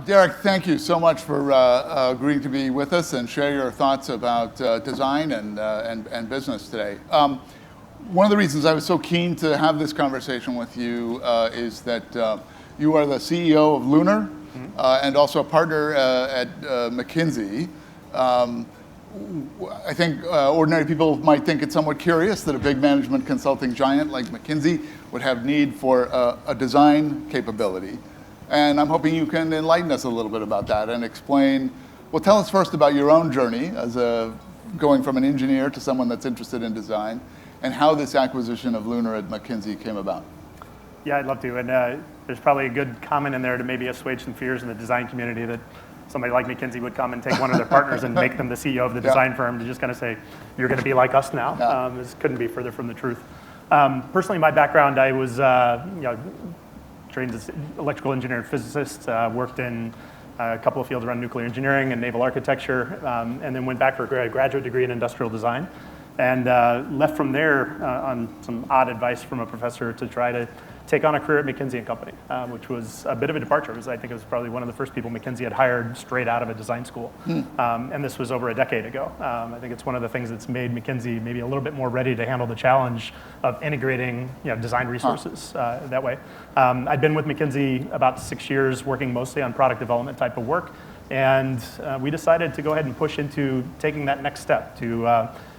Derrick, thank you so much for agreeing to be with us and share your thoughts about design and business today. One of the reasons I was so keen to have this conversation with you is that you are the CEO of Lunar and also a partner at McKinsey. I think ordinary people might think it's somewhat curious that a big management consulting giant like McKinsey would have need for a design capability. And I'm hoping you can enlighten us a little bit about that and explain, well, tell us first about your own journey as going from an engineer to someone that's interested in design, and how this acquisition of Lunar at McKinsey came about. Yeah, I'd love to. And there's probably a good comment in there to maybe assuage some fears in the design community that somebody like McKinsey would come and take one of their partners and make them the CEO of the design firm to just kind of say, you're going to be like us now. This couldn't be further from the truth. Personally, my background, I was trained as electrical engineer and physicist, worked in a couple of fields around nuclear engineering and naval architecture, and then went back for a graduate degree in industrial design. And left from there on some odd advice from a professor to try to take on a career at McKinsey Company, which was a bit of a departure. I think it was probably one of the first people McKinsey had hired straight out of a design school. And this was over a decade ago. I think it's one of the things that's made McKinsey maybe a little bit more ready to handle the challenge of integrating design resources that way. I'd been with McKinsey about 6 years, working mostly on product development type of work. And we decided to go ahead and push into taking that next step to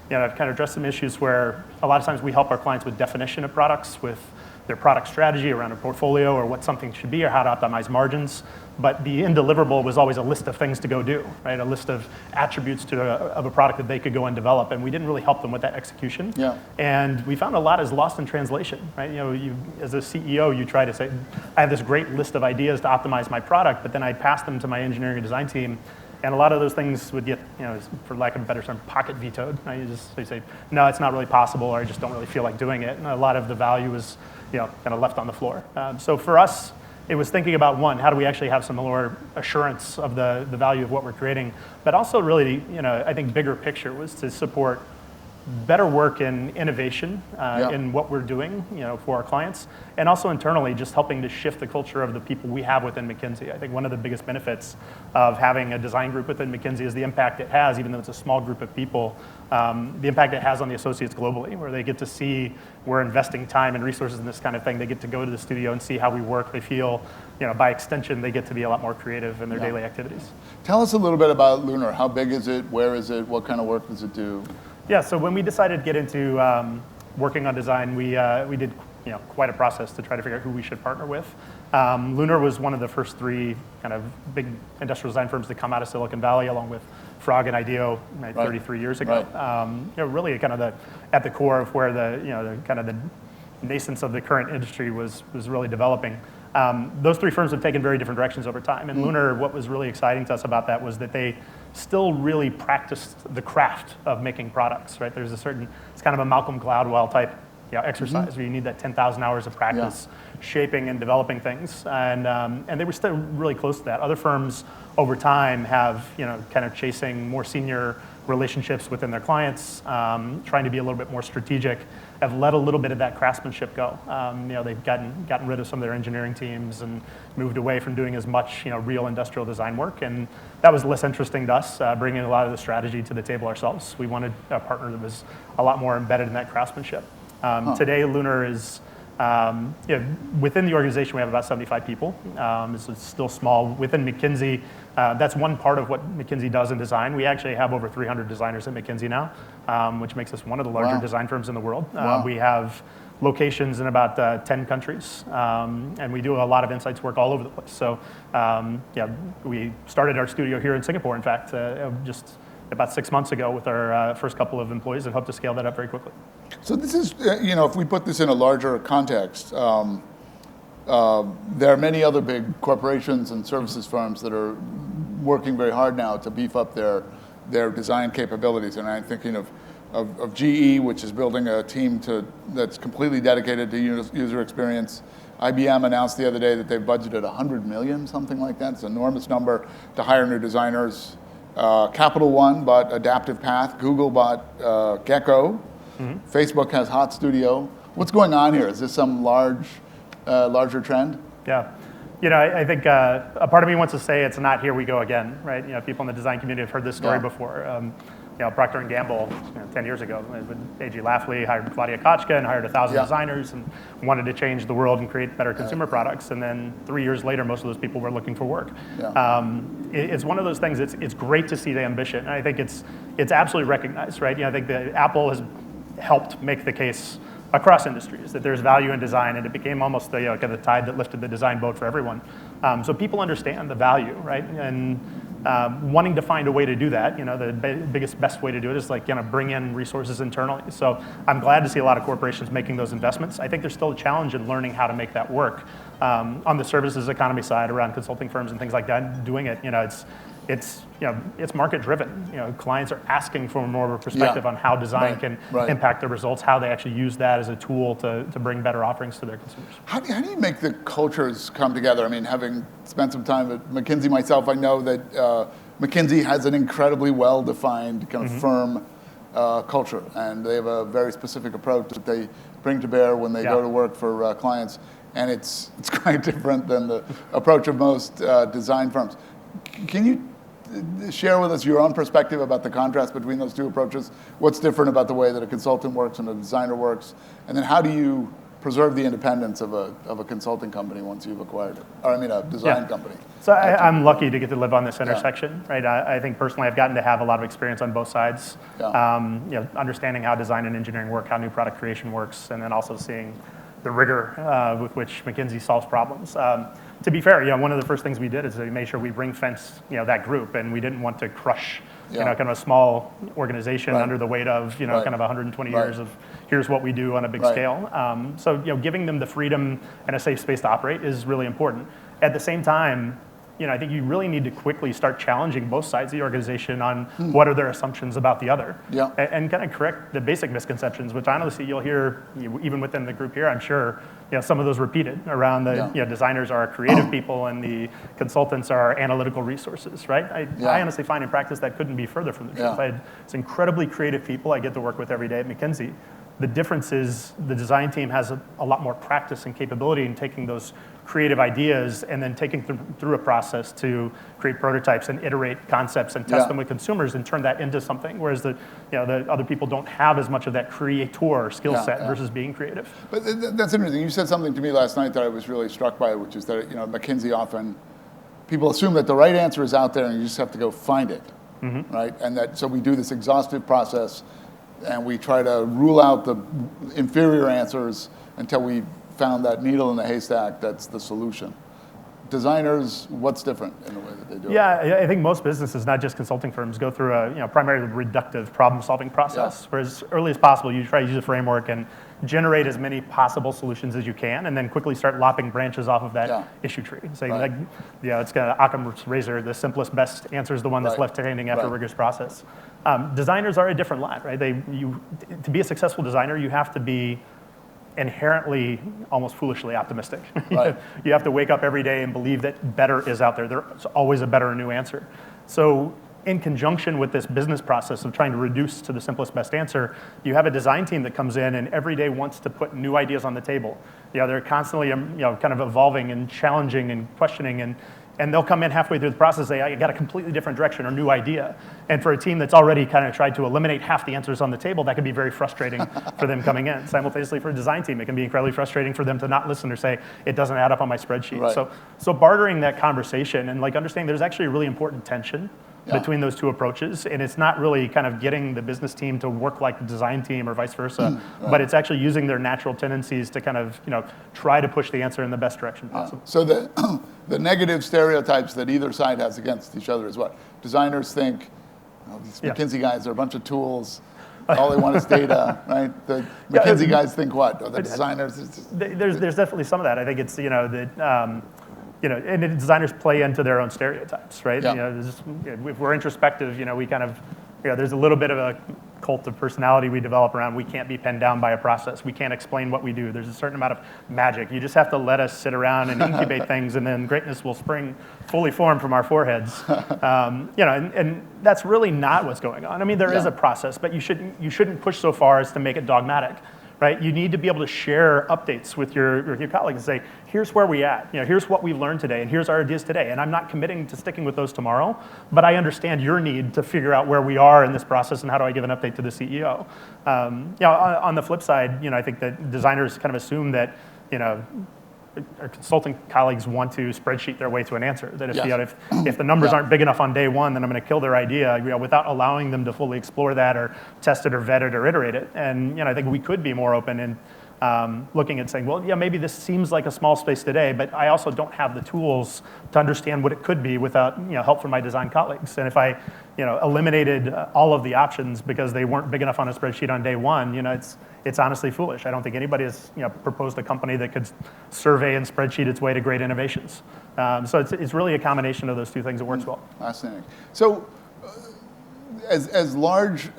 kind of address some issues where a lot of times we help our clients with definition of products, with their product strategy around a portfolio or what something should be or how to optimize margins. But the end deliverable was always a list of things to go do, right? A list of attributes of a product that they could go and develop. And we didn't really help them with that execution. Yeah. And we found a lot is lost in translation, right? You, as a CEO, you try to say, I have this great list of ideas to optimize my product, but then I pass them to my engineering and design team. And a lot of those things would get, for lack of a better term, pocket vetoed. Right? You say, no, it's not really possible, or I just don't really feel like doing it. And a lot of the value was, kind of left on the floor. So for us, it was thinking about, one, how do we actually have some more assurance of the value of what we're creating, but also really, I think bigger picture was to support better work in innovation in what we're doing, for our clients, and also internally just helping to shift the culture of the people we have within McKinsey. I think one of the biggest benefits of having a design group within McKinsey is the impact it has, even though it's a small group of people, the impact it has on the associates globally, where they get to see we're investing time and resources in this kind of thing. They get to go to the studio and see how we work. They feel, by extension, they get to be a lot more creative in their daily activities. Tell us a little bit about Lunar. How big is it? Where is it? What kind of work does it do? Yeah, so when we decided to get into working on design, we did quite a process to try to figure out who we should partner with. Lunar was one of the first 3 kind of big industrial design firms to come out of Silicon Valley, along with Frog and IDEO 33 years ago. Right. Really kind of at the core of where the kind of the nascence of the current industry was really developing. Those 3 firms have taken very different directions over time. And Lunar, what was really exciting to us about that was that they still really practiced the craft of making products, right? There's it's kind of a Malcolm Gladwell type exercise where you need that 10,000 hours of practice shaping and developing things. And they were still really close to that. Other firms over time have, kind of chasing more senior relationships within their clients, trying to be a little bit more strategic, have let a little bit of that craftsmanship go. They've gotten rid of some of their engineering teams and moved away from doing as much, real industrial design work. And that was less interesting to us, bringing a lot of the strategy to the table ourselves. We wanted a partner that was a lot more embedded in that craftsmanship. Today, Lunar is, within the organization, we have about 75 people. It's still small. Within McKinsey, that's one part of what McKinsey does in design. We actually have over 300 designers at McKinsey now, which makes us one of the larger design firms in the world. We have locations in about 10 countries, and we do a lot of insights work all over the place. So, we started our studio here in Singapore, in fact, just about 6 months ago with our first couple of employees, and hope to scale that up very quickly. So this is, if we put this in a larger context, there are many other big corporations and services firms that are working very hard now to beef up their design capabilities. And I'm thinking of GE, which is building a team that's completely dedicated to user experience. IBM announced the other day that they've budgeted $100 million, something like that. It's an enormous number to hire new designers. Capital One bought Adaptive Path. Google bought Gecko. Facebook has Hot Studio. What's going on here? Is this some larger trend? Yeah. I think a part of me wants to say it's not here we go again, right? People in the design community have heard this story before. Procter & Gamble, 10 years ago, A.G. Lafley hired Claudia Kochka and hired 1,000 designers and wanted to change the world and create better consumer products. And then 3 years later, most of those people were looking for work. It's one of those things, it's great to see the ambition. And I think it's absolutely recognized, right? I think that Apple has helped make the case across industries that there's value in design, and it became almost the kind of the tide that lifted the design boat for everyone. So people understand the value, right? And wanting to find a way to do that, the biggest, best way to do it is bring in resources internally. So I'm glad to see a lot of corporations making those investments. I think there's still a challenge in learning how to make that work. On the services economy side, around consulting firms and things like that, doing it, it's market driven. Clients are asking for more of a perspective on how design can impact their results, how they actually use that as a tool to bring better offerings to their consumers. How do you make the cultures come together? I mean, having spent some time at McKinsey myself, I know that McKinsey has an incredibly well-defined kind of firm culture, and they have a very specific approach that they bring to bear when they go to work for clients, and it's quite different than the approach of most design firms. Can you share with us your own perspective about the contrast between those two approaches? What's different about the way that a consultant works and a designer works? And then how do you preserve the independence of a consulting company once you've acquired it? Or a design company. So I'm lucky to get to live on this intersection, right? I think personally I've gotten to have a lot of experience on both sides. Understanding how design and engineering work, how new product creation works, and then also seeing the rigor with which McKinsey solves problems. To be fair, one of the first things we did is we made sure we ring fence, that group, and we didn't want to crush, kind of a small organization under the weight of, kind of 120 years of here's what we do on a big scale. So, giving them the freedom and a safe space to operate is really important. At the same time, I think you really need to quickly start challenging both sides of the organization on what are their assumptions about the other, and kind of correct the basic misconceptions, which honestly you'll hear even within the group here. I'm sure some of those repeated around the designers are creative people and the consultants are analytical resources, right? I honestly find in practice that couldn't be further from the truth. It's incredibly creative people I get to work with every day at McKinsey. The difference is the design team has a lot more practice and capability in taking those creative ideas and then taking them through a process to create prototypes and iterate concepts and test them with consumers and turn that into something, whereas the other people don't have as much of that creator skill set versus being creative. But that's interesting. You said something to me last night that I was really struck by, which is that McKinsey often, people assume that the right answer is out there and you just have to go find it, right? And so we do this exhaustive process and we try to rule out the inferior answers until we found that needle in the haystack that's the solution. Designers, what's different in the way that they do it? Yeah, I think most businesses, not just consulting firms, go through a primarily reductive problem-solving process, where as early as possible you try to use a framework and generate as many possible solutions as you can, and then quickly start lopping branches off of that issue tree. Saying it's kind of Occam's razor, the simplest, best answer is the one that's left standing after a rigorous process. Designers are a different lot, right? To be a successful designer, you have to be inherently, almost foolishly optimistic. You have to wake up every day and believe that better is out there. There's always a better or new answer. So in conjunction with this business process of trying to reduce to the simplest best answer, you have a design team that comes in and every day wants to put new ideas on the table. They're constantly kind of evolving and challenging and questioning, and they'll come in halfway through the process and say, I got a completely different direction or new idea. And for a team that's already kind of tried to eliminate half the answers on the table, that can be very frustrating for them coming in. Simultaneously, for a design team, it can be incredibly frustrating for them to not listen or say, it doesn't add up on my spreadsheet. So bartering that conversation and understanding there's actually a really important tension between those two approaches, and it's not really kind of getting the business team to work like the design team or vice versa, but it's actually using their natural tendencies to kind of try to push the answer in the best direction possible. So the negative stereotypes that either side has against each other is what? Designers think, these McKinsey guys are a bunch of tools, all they want is data, right? The McKinsey guys think what? Or the designers? There's definitely some of that. I think it's, and the designers play into their own stereotypes, right? If we're introspective, we kind of, there's a little bit of a cult of personality we develop around we can't be pinned down by a process. We can't explain what we do. There's a certain amount of magic. You just have to let us sit around and incubate things, and then greatness will spring fully formed from our foreheads. And that's really not what's going on. I mean, there is a process, but you shouldn't push so far as to make it dogmatic. right? You need to be able to share updates with your colleagues and say, here's where we at, here's what we learned today, and here's our ideas today. And I'm not committing to sticking with those tomorrow, but I understand your need to figure out where we are in this process and how do I give an update to the CEO. On the flip side, I think that designers kind of assume that, our consulting colleagues want to spreadsheet their way to an answer. That if the numbers aren't big enough on day one, then I'm going to kill their idea, without allowing them to fully explore that or test it or vet it or iterate it. And I think we could be more open in looking at saying, well, maybe this seems like a small space today, but I also don't have the tools to understand what it could be without help from my design colleagues. And if I eliminated all of the options because they weren't big enough on a spreadsheet on day one, it's honestly foolish. I don't think anybody has proposed a company that could survey and spreadsheet its way to great innovations. So it's really a combination of those two things that works well. Fascinating. So as large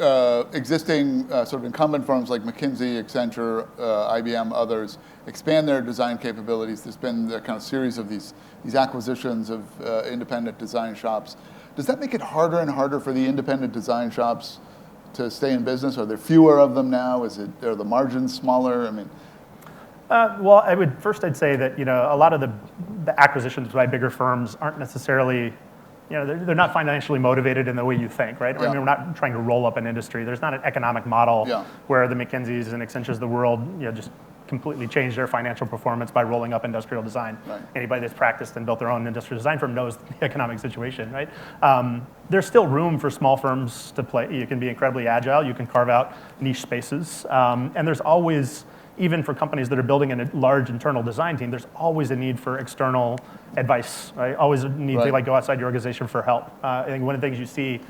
existing sort of incumbent firms like McKinsey, Accenture, IBM, others expand their design capabilities, there's been a kind of series of these acquisitions of independent design shops. Does that make it harder and harder for the independent design shops to stay in business? Are there fewer of them now? Are the margins smaller? I mean, well, I'd say that a lot of the acquisitions by bigger firms aren't necessarily, they're not financially motivated in the way you think, right? I mean, we're not trying to roll up an industry. There's not an economic model where the McKinseys and Accentures of the world, just completely change their financial performance by rolling up industrial design. Right. Anybody that's practiced and built their own industrial design firm knows the economic situation, right? There's still room for small firms to play. You can be incredibly agile. You can carve out niche spaces. And there's always, even for companies that are building a large internal design team, there's always a need for external advice, right? Always a need to go outside your organization for help. I think one of the things you see,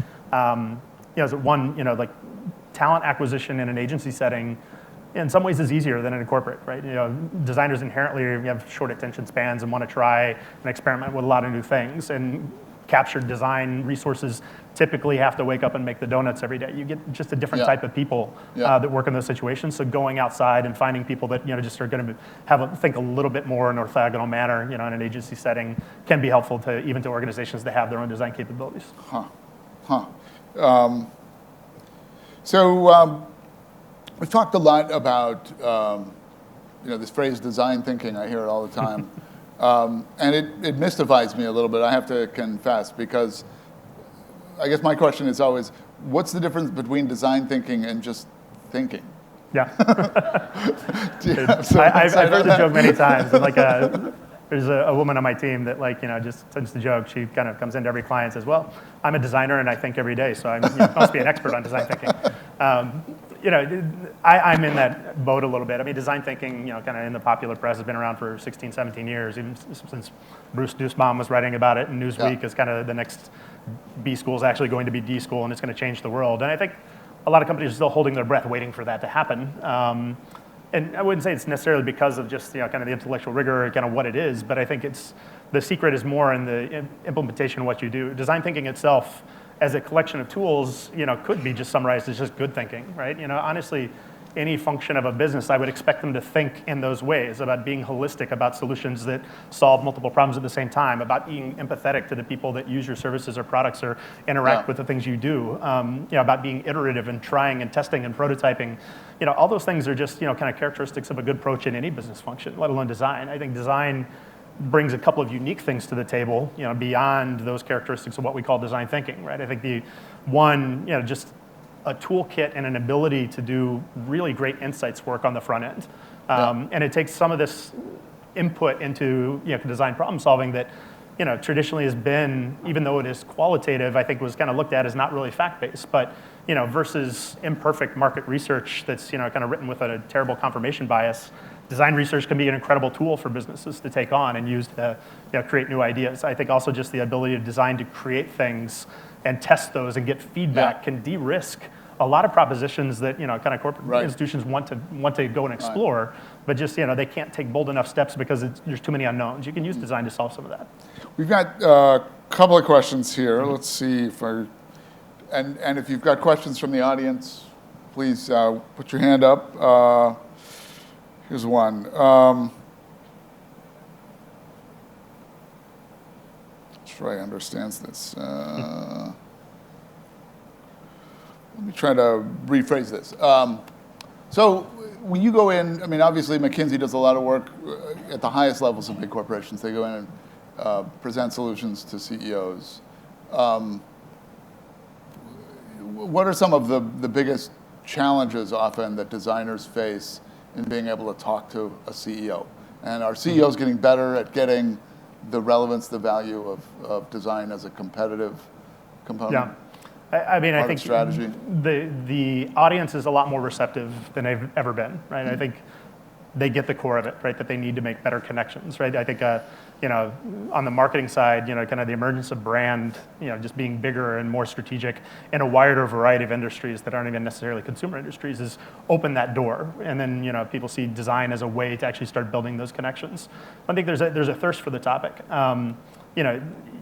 is talent acquisition in an agency setting in some ways is easier than in a corporate, right? Designers inherently have short attention spans and want to try and experiment with a lot of new things. And captured design resources typically have to wake up and make the donuts every day. You get just a different type of people that work in those situations. So going outside and finding people that just are going to think a little bit more in an orthogonal manner, in an agency setting, can be helpful to even to organizations that have their own design capabilities. We've talked a lot about this phrase design thinking. I hear it all the time. And it mystifies me a little bit, I have to confess, because I guess my question is always, what's the difference between design thinking and just thinking? Yeah. I've heard the joke many times. And there's a woman on my team that just tends to joke. She kind of comes into every client and says, well, I'm a designer and I think every day, so I must be an expert on design thinking. I'm in that boat a little bit. I mean, design thinking, kind of in the popular press has been around for 16, 17 years, even since Bruce Nussbaum was writing about it, and Newsweek is kind of the next B school is actually going to be D school, and it's going to change the world. And I think a lot of companies are still holding their breath waiting for that to happen. And I wouldn't say it's necessarily because of just kind of the intellectual rigor or kind of what it is, but I think the secret is more in the implementation of what you do. Design thinking itself, as a collection of tools, could be just summarized as just good thinking, right? Honestly, any function of a business, I would expect them to think in those ways, about being holistic, about solutions that solve multiple problems at the same time, about being empathetic to the people that use your services or products or interact with the things you do, about being iterative and trying and testing and prototyping. All those things are just, kind of characteristics of a good approach in any business function, let alone design. I think design brings a couple of unique things to the table, beyond those characteristics of what we call design thinking, right? I think the one, just a toolkit and an ability to do really great insights work on the front end. And it takes some of this input into design problem solving that traditionally has been, even though it is qualitative, I think was kind of looked at as not really fact-based, but versus imperfect market research that's kind of written with a terrible confirmation bias. Design research can be an incredible tool for businesses to take on and use to create new ideas. I think also just the ability of design to create things and test those and get feedback can de-risk a lot of propositions that kind of corporate institutions want to go and explore, but just they can't take bold enough steps because there's too many unknowns. You can use design to solve some of that. We've got a couple of questions here. Let's see if and if you've got questions from the audience, please put your hand up. Here's one. Trey understands this. Let me try to rephrase this. So when you go in, I mean, obviously McKinsey does a lot of work at the highest levels of big corporations. They go in and present solutions to CEOs. What are some of the biggest challenges often that designers face in being able to talk to a CEO? And are CEOs getting better at getting the relevance, the value of design as a competitive component? Yeah. I mean, I think strategy. The audience is a lot more receptive than they've ever been, right? I think they get the core of it, right? That they need to make better connections, right? I think, on the marketing side, kind of the emergence of brand, just being bigger and more strategic in a wider variety of industries that aren't even necessarily consumer industries has opened that door. And then, people see design as a way to actually start building those connections. I think there's a thirst for the topic.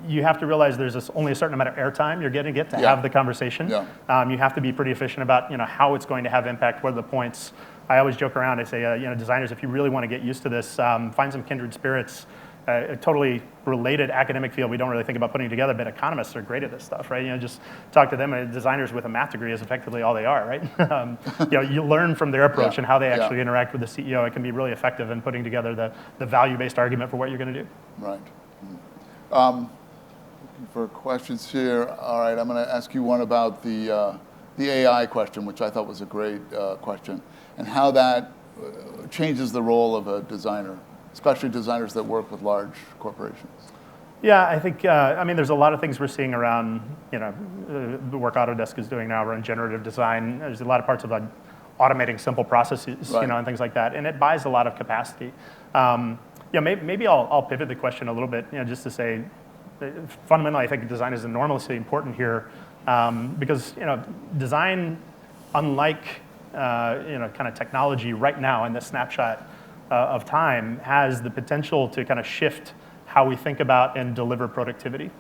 You have to realize there's only a certain amount of airtime you're going to get to have the conversation. Yeah. You have to be pretty efficient about how it's going to have impact, what are the points. I always joke around, I say, designers, if you really want to get used to this, find some kindred spirits. A totally related academic field we don't really think about putting together, but economists are great at this stuff, right? Just talk to them, and designers with a math degree is effectively all they are, right? You learn from their approach and how they actually interact with the CEO. It can be really effective in putting together the value-based argument for what you're going to do. Right. Looking for questions here. All right, I'm going to ask you one about the AI question, which I thought was a great question, and how that changes the role of a designer, especially designers that work with large corporations. Yeah, I think, there's a lot of things we're seeing around, the work Autodesk is doing now around generative design. There's a lot of parts of automating simple processes, and things like that, and it buys a lot of capacity. Maybe I'll pivot the question a little bit, just to say, fundamentally, I think design is enormously important here, because, design, unlike, kind of technology right now in this snapshot of time, has the potential to kind of shift how we think about and deliver productivity.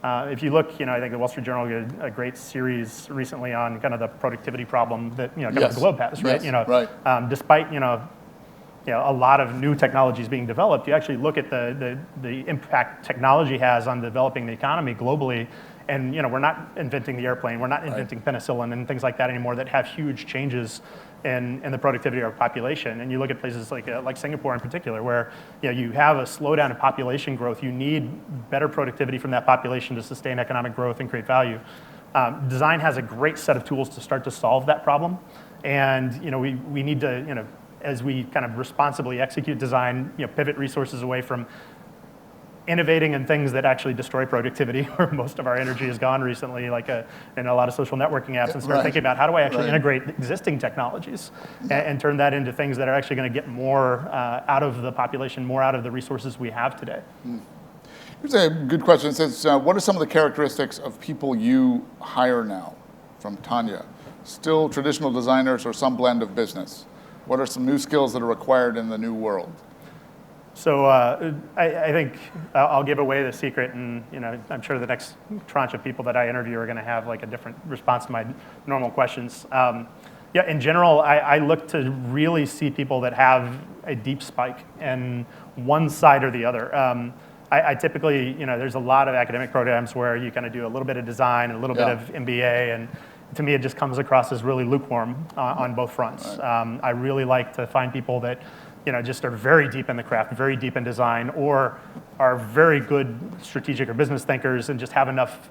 If you look, I think the Wall Street Journal did a great series recently on kind of the productivity problem that kind of the globe has, right? Yes, despite a lot of new technologies being developed, you actually look at the impact technology has on developing the economy globally. And we're not inventing the airplane, we're not inventing penicillin and things like that anymore that have huge changes in the productivity of our population. And you look at places like Singapore in particular, where you have a slowdown in population growth. You need better productivity from that population to sustain economic growth and create value. Design has a great set of tools to start to solve that problem. And we need to, as we kind of responsibly execute design, pivot resources away from innovating in things that actually destroy productivity, where most of our energy has gone recently, like in a lot of social networking apps, and start thinking about how do I actually integrate existing technologies and turn that into things that are actually going to get more out of the population, more out of the resources we have today. Here's a good question. It says, what are some of the characteristics of people you hire now? From Tanya. Still traditional designers or some blend of business? What are some new skills that are required in the new world? So I think I'll give away the secret, and I'm sure the next tranche of people that I interview are going to have like a different response to my normal questions. In general, I look to really see people that have a deep spike in one side or the other. I typically, there's a lot of academic programs where you kind of do a little bit of design, a little bit of MBA, and to me it just comes across as really lukewarm on both fronts. I really like to find people that just are very deep in the craft, very deep in design, or are very good strategic or business thinkers and just have enough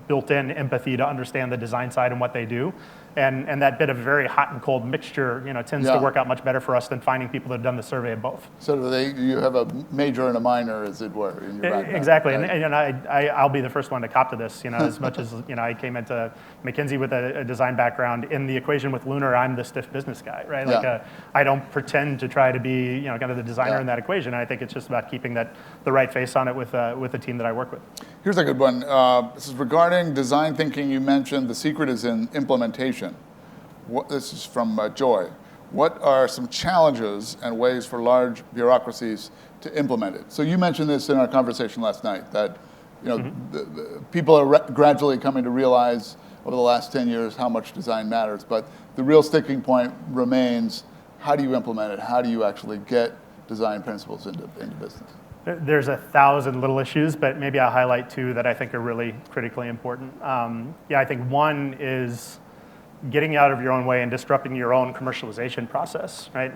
built-in empathy to understand the design side and what they do. And that bit of very hot and cold mixture, tends to work out much better for us than finding people that have done the survey of both. So you have a major and a minor, as it were, in your background. Exactly, right? and I'll be the first one to cop to this. As much as I came into McKinsey with a design background, in the equation with Lunar, I'm the stiff business guy, right? I don't pretend to try to be kind of the designer in that equation. I think it's just about keeping the right face on it with the team that I work with. Here's a good one. This is regarding design thinking. You mentioned the secret is in implementation. This is from Joy. What are some challenges and ways for large bureaucracies to implement it? So you mentioned this in our conversation last night, that the people are gradually coming to realize over the last 10 years how much design matters. But the real sticking point remains, how do you implement it? How do you actually get design principles into business? There's 1,000 little issues, but maybe I'll highlight two that I think are really critically important. I think one is getting out of your own way and disrupting your own commercialization process, right?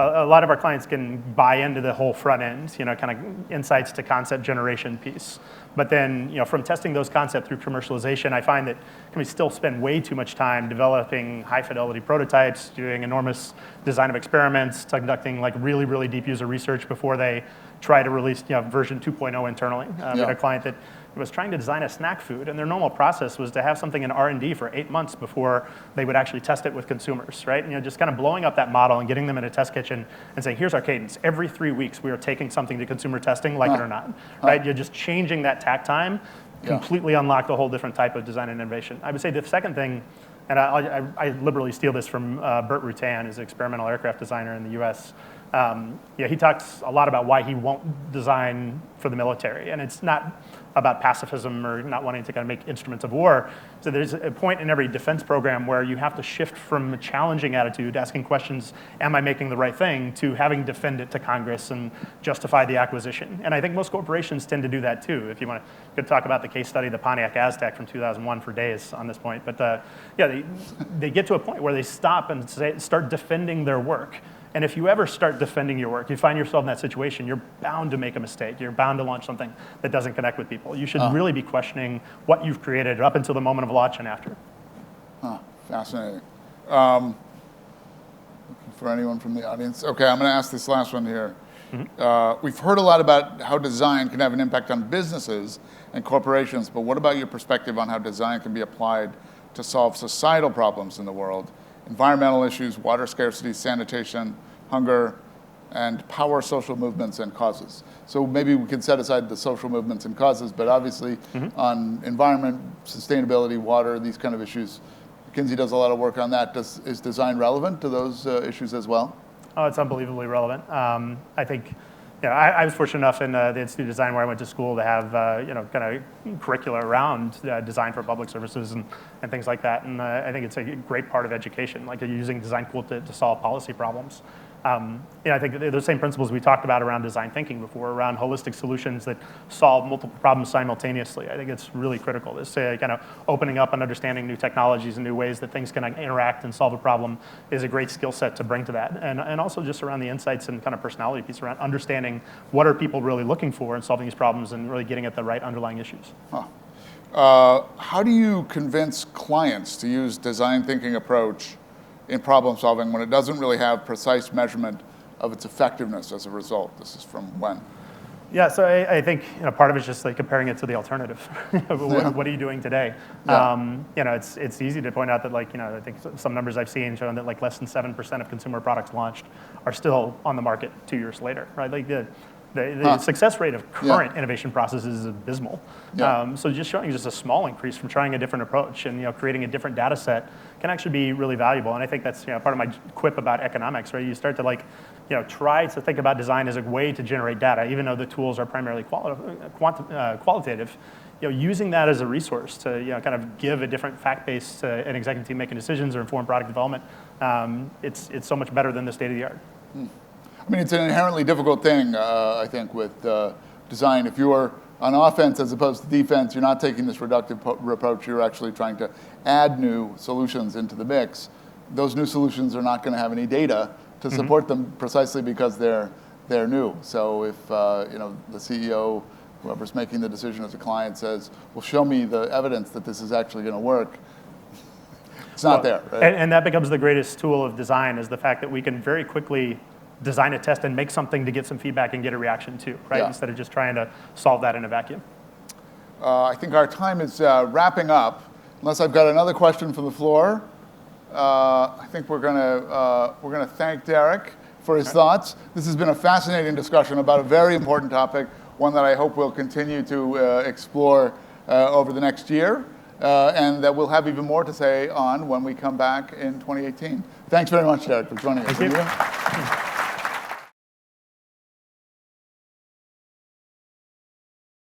A lot of our clients can buy into the whole front end, kind of insights to concept generation piece. But then, from testing those concepts through commercialization, I find that companies still spend way too much time developing high fidelity prototypes, doing enormous design of experiments, conducting like really, really deep user research before they try to release version 2.0 internally. We had a client that was trying to design a snack food, and their normal process was to have something in R&D for 8 months before they would actually test it with consumers, right? Just kind of blowing up that model and getting them in a test kitchen and saying, here's our cadence. Every 3 weeks, we are taking something to consumer testing, like it or not, right? You're just changing that tack time, completely unlocked a whole different type of design and innovation. I would say the second thing, and I liberally steal this from Burt Rutan, who's an experimental aircraft designer in the US. He talks a lot about why he won't design for the military, and it's not about pacifism or not wanting to kind of make instruments of war. So there's a point in every defense program where you have to shift from a challenging attitude, asking questions, am I making the right thing, to having to defend it to Congress and justify the acquisition. And I think most corporations tend to do that too. If you want to, could talk about the case study, the Pontiac Aztec from 2001 for days on this point. But they get to a point where they stop and start defending their work. And if you ever start defending your work, you find yourself in that situation, you're bound to make a mistake. You're bound to launch something that doesn't connect with people. You should really be questioning what you've created up until the moment of launch and after. Fascinating. Looking for anyone from the audience. Okay, I'm going to ask this last one here. We've heard a lot about how design can have an impact on businesses and corporations, but what about your perspective on how design can be applied to solve societal problems in the world? Environmental issues, water scarcity, sanitation, hunger, and power social movements and causes. So maybe we can set aside the social movements and causes, but obviously on environment, sustainability, water, these kind of issues, McKinsey does a lot of work on that. Is design relevant to those issues as well? Oh, it's unbelievably relevant. I think, I was fortunate enough in the Institute of Design where I went to school to have, kind of curricula around design for public services and things like that. And I think it's a great part of education, like using design to solve policy problems. I think the same principles we talked about around design thinking before, around holistic solutions that solve multiple problems simultaneously. I think it's really critical. This kind of opening up and understanding new technologies and new ways that things can interact and solve a problem is a great skill set to bring to that. And also just around the insights and kind of personality piece around understanding what are people really looking for in solving these problems and really getting at the right underlying issues. How do you convince clients to use design thinking approach in problem solving when it doesn't really have precise measurement of its effectiveness as a result? This is from when? Yeah, so I think part of it's just like comparing it to the alternative. What are you doing today? It's easy to point out that I think some numbers I've seen showing that less than 7% of consumer products launched are still on the market 2 years later, right? The success rate of current innovation processes is abysmal. So just showing just a small increase from trying a different approach and creating a different data set can actually be really valuable. And I think that's part of my quip about economics, right? You start to try to think about design as a way to generate data, even though the tools are primarily qualitative. Using that as a resource to kind of give a different fact base to an executive team making decisions or inform product development, it's so much better than the state of the art. I mean, it's an inherently difficult thing, I think, with design. If you're on offense as opposed to defense, you're not taking this reductive approach. You're actually trying to add new solutions into the mix. Those new solutions are not going to have any data to support them precisely because they're new. So if the CEO, whoever's making the decision as a client, says, "Well, show me the evidence that this is actually going to work," it's not there. Right? And that becomes the greatest tool of design, is the fact that we can very quickly design a test and make something to get some feedback and get a reaction to, right? Instead of just trying to solve that in a vacuum. I think our time is wrapping up. Unless I've got another question from the floor, I think we're gonna thank Derrick for his thoughts. This has been a fascinating discussion about a very important topic, one that I hope we'll continue to explore over the next year, and that we'll have even more to say on when we come back in 2018. Thanks very much, Derrick, for joining us. Thank you.